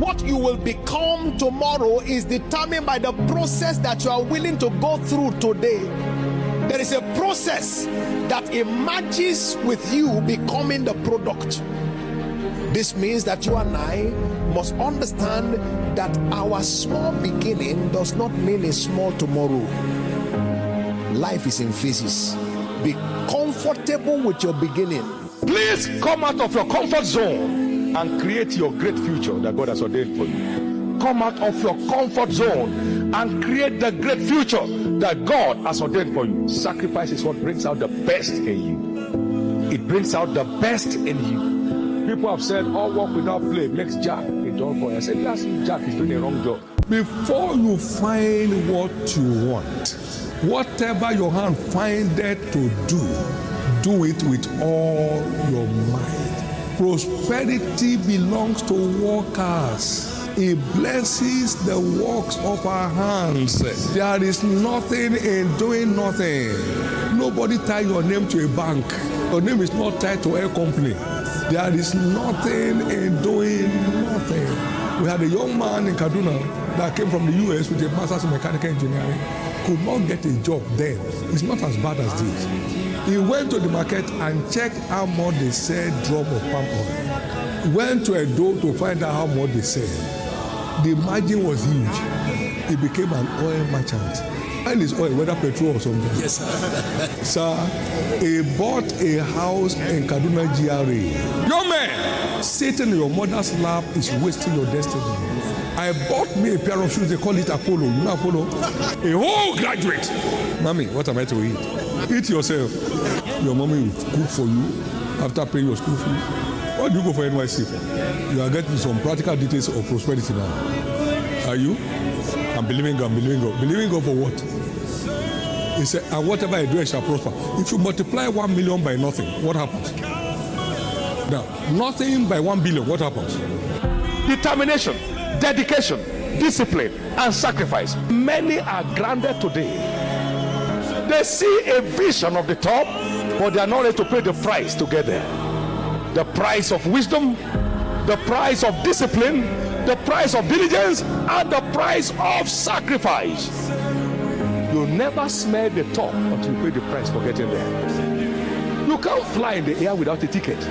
What you will become tomorrow is determined by the process that you are willing to go through today. There is a process that emerges with you becoming the product. This means that you and I must understand that our small beginning does not mean a small tomorrow. Life is in phases. Be comfortable with your beginning. Please come out of your comfort zone and create your great future that God has ordained for you. Come out of your comfort zone and create the great future that God has ordained for you. Sacrifice is what brings out the best in you. It brings out the best in you. People have said, all work without play makes Jack a dull boy. I said, yes, Jack is doing a wrong job. Before you find what you want, whatever your hand findeth to do it with all your might. Prosperity belongs to workers. It blesses the works of our hands. There is nothing in doing nothing. Nobody tie your name to a bank. Your name is not tied to a company. There is nothing in doing nothing. We had a young man in Kaduna that came from the US with a master's in mechanical engineering. Could not get a job then. It's not as bad as this. He went to the market and checked how much they sell drum of palm oil. He went to a door to find out how much they sell. The margin was huge. He became an oil merchant. And his oil, whether petrol or something. Yes, sir. Sir, he bought a house in Kaduna GRA. Young man, sitting in your mother's lap is wasting your destiny. I bought me a pair of shoes, they call it Apollo. You know Apollo? A whole graduate. Mommy, what am I to eat? Eat yourself. Your mommy will cook for you after paying your school fee. What do you go for NYC for? You are getting some practical details of prosperity now. Are you? I'm believing God, believing God. Believing God for what? He said, and whatever I do, I shall prosper. If you multiply 1 million by nothing, what happens? Now, nothing by 1 billion, what happens? Determination, dedication, discipline, and sacrifice. Many are grounded today. They see a vision of the top, but they are not ready to pay the price to get there. The price of wisdom, the price of discipline, the price of diligence, and the price of sacrifice. You'll never smell the top until you pay the price for getting there. You can't fly in the air without a ticket.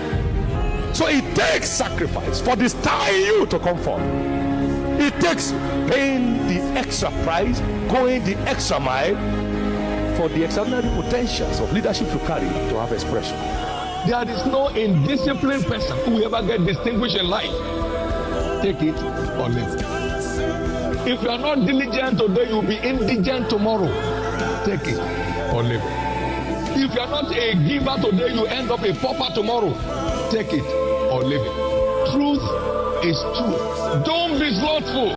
So it takes sacrifice for this tying you to comfort. It takes paying the extra price, going the extra mile for the extraordinary potentials of leadership you carry to have expression. There is no indisciplined person who will ever get distinguished in life. Take it or leave it. If you are not diligent today, you will be indigent tomorrow. Take it or leave it. If you are not a giver today, you end up a pauper tomorrow. Take it or leave it. Truth is truth. Don't be slothful.